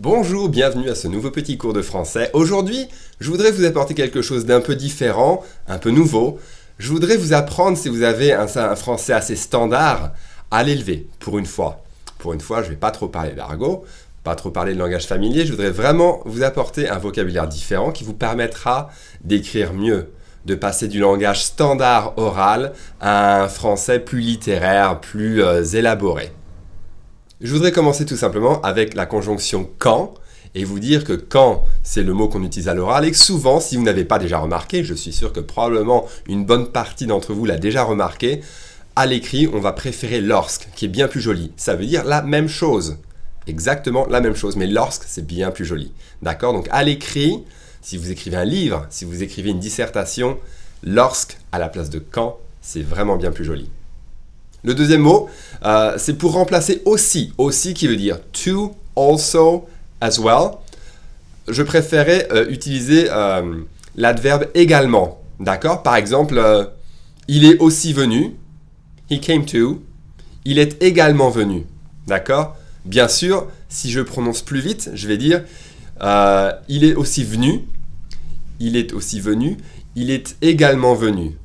Bonjour, bienvenue à ce nouveau petit cours de français. Aujourd'hui, je voudrais vous apporter quelque chose d'un peu différent, un peu nouveau. Je voudrais vous apprendre, si vous avez un français assez standard, à l'élever, pour une fois. Pour une fois, je ne vais pas trop parler d'argot, pas trop parler de langage familier. Je voudrais vraiment vous apporter un vocabulaire différent qui vous permettra d'écrire mieux, de passer du langage standard oral à un français plus littéraire, plus élaboré. Je voudrais commencer tout simplement avec la conjonction quand et vous dire que quand, c'est le mot qu'on utilise à l'oral et que souvent, si vous n'avez pas déjà remarqué, je suis sûr que probablement une bonne partie d'entre vous l'a déjà remarqué, à l'écrit, on va préférer lorsque, qui est bien plus joli. Ça veut dire la même chose, exactement la même chose, mais lorsque, c'est bien plus joli. D'accord? Donc à l'écrit, si vous écrivez un livre, si vous écrivez une dissertation, lorsque à la place de quand, c'est vraiment bien plus joli. Le deuxième mot, c'est pour remplacer aussi. Aussi qui veut dire to, also, as well. Je préférais utiliser l'adverbe également. D'accord? Par exemple, il est aussi venu. He came to. Il est également venu. D'accord? Bien sûr, si je prononce plus vite, je vais dire il est aussi venu. Il est aussi venu. Il est également venu.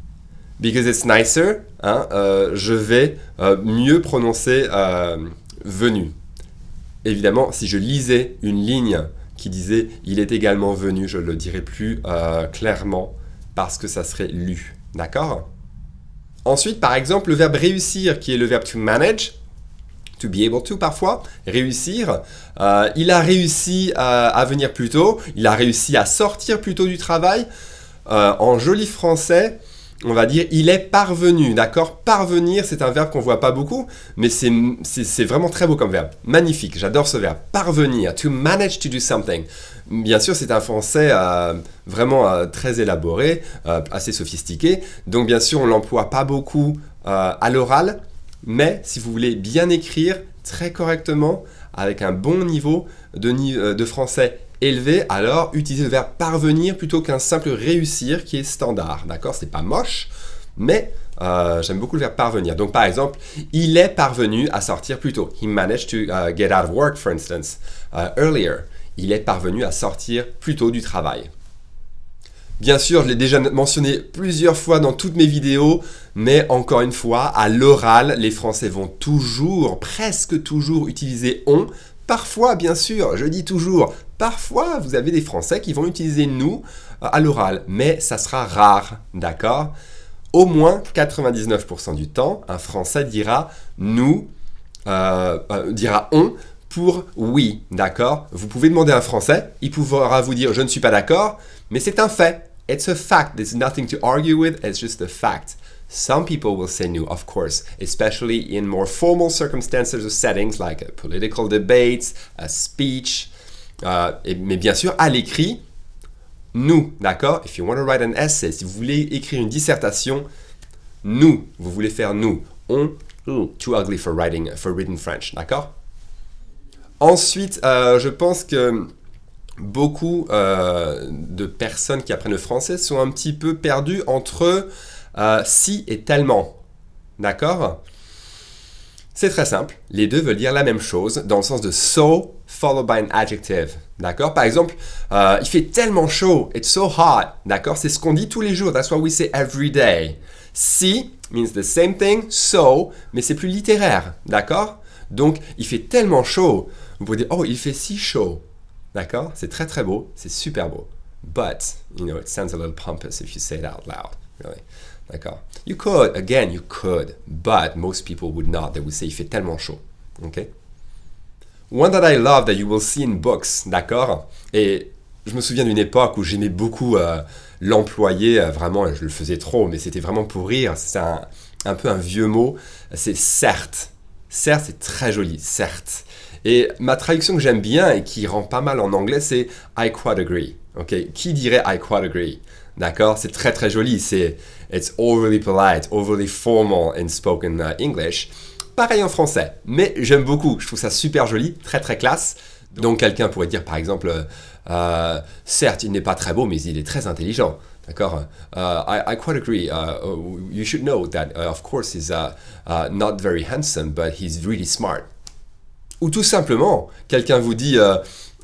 Because it's nicer, je vais mieux prononcer venu. Évidemment, si je lisais une ligne qui disait « il est également venu », je le dirais plus clairement parce que ça serait lu. D'accord? Ensuite, par exemple, le verbe réussir, qui est le verbe to manage, to be able to parfois, réussir. Il a réussi à venir plus tôt, il a réussi à sortir plus tôt du travail. En joli français, on va dire il est parvenu, d'accord? Parvenir, c'est un verbe qu'on voit pas beaucoup, mais c'est vraiment très beau comme verbe. Magnifique, j'adore ce verbe. Parvenir, to manage to do something. Bien sûr, c'est un français vraiment très élaboré, assez sophistiqué. Donc bien sûr, on l'emploie pas beaucoup à l'oral, mais si vous voulez bien écrire très correctement, avec un bon niveau de français élevé, alors utilisez le verbe parvenir plutôt qu'un simple réussir qui est standard. D'accord? C'est pas moche, mais j'aime beaucoup le verbe parvenir. Donc par exemple, il est parvenu à sortir plus tôt. He managed to get out of work, for instance, earlier. Il est parvenu à sortir plus tôt du travail. Bien sûr, je l'ai déjà mentionné plusieurs fois dans toutes mes vidéos, mais encore une fois, à l'oral, les Français vont toujours, presque toujours utiliser on. Parfois, bien sûr, je dis toujours, parfois vous avez des Français qui vont utiliser nous à l'oral, mais ça sera rare, d'accord? Au moins 99% du temps, un Français dira nous, dira on pour oui, d'accord? Vous pouvez demander à un Français, il pourra vous dire je ne suis pas d'accord, mais c'est un fait. It's a fact. There's nothing to argue with. It's just a fact. Some people will say no, of course, especially in more formal circumstances or settings like a political debates, a speech. Mais bien sûr, à l'écrit, nous, d'accord? If you want to write an essay, si vous voulez écrire une dissertation, nous, vous voulez faire nous. On, too ugly for written French, d'accord? Ensuite, je pense que beaucoup de personnes qui apprennent le français sont un petit peu perdues entre si et tellement. D'accord? C'est très simple. Les deux veulent dire la même chose dans le sens de so followed by an adjective. D'accord? Par exemple, il fait tellement chaud. It's so hot. D'accord? C'est ce qu'on dit tous les jours. That's what we say every day. Si means the same thing, so, mais c'est plus littéraire. D'accord? Donc, il fait tellement chaud. Vous pouvez dire, oh, il fait si chaud. D'accord? C'est très très beau. C'est super beau. But, it sounds a little pompous if you say it out loud. Really. D'accord? You could, but most people would not. They would say il fait tellement chaud. Okay? One that I love that you will see in books, d'accord? Et je me souviens d'une époque où j'aimais beaucoup l'employer, vraiment, je le faisais trop, mais c'était vraiment pour rire. C'est un peu un vieux mot. C'est certes. Certes, c'est très joli, certes. Et ma traduction que j'aime bien et qui rend pas mal en anglais, c'est I quite agree. Okay? Qui dirait I quite agree? D'accord? C'est très très joli. It's overly polite, overly formal in spoken English. Pareil en français, mais j'aime beaucoup. Je trouve ça super joli, très très classe. Donc quelqu'un pourrait dire par exemple, certes, il n'est pas très beau, mais il est très intelligent. D'accord? I quite agree. You should know that, of course, he's not very handsome, but he's really smart. Ou tout simplement, quelqu'un vous dit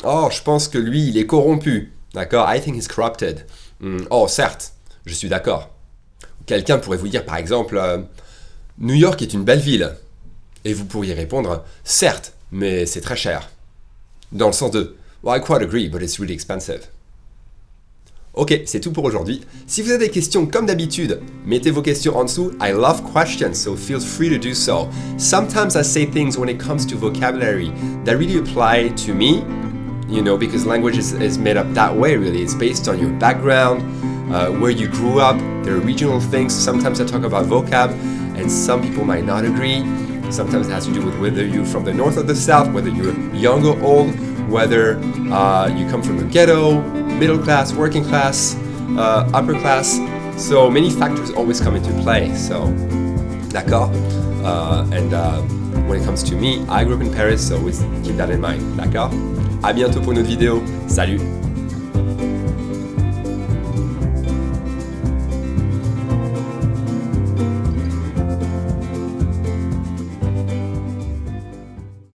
Oh, je pense que lui, il est corrompu. D'accord? I think he's corrupted. Oh, certes, je suis d'accord. Quelqu'un pourrait vous dire, par exemple, New York est une belle ville. Et vous pourriez répondre, certes, mais c'est très cher. Dans le sens de, well, I quite agree, but it's really expensive. Ok, c'est tout pour aujourd'hui. Si vous avez des questions, comme d'habitude, mettez vos questions en dessous. I love questions, so feel free to do so. Sometimes I say things when it comes to vocabulary that really apply to me, you know, because language is made up that way, really. It's based on your background, where you grew up, there are regional things. Sometimes I talk about vocab, and some people might not agree. Sometimes it has to do with whether you're from the north or the south, whether you're young or old, whether you come from the ghetto, middle class, working class, upper class. So many factors always come into play. So, d'accord? And when it comes to me, I grew up in Paris, so always keep that in mind. D'accord? À bientôt pour une autre vidéo. Salut!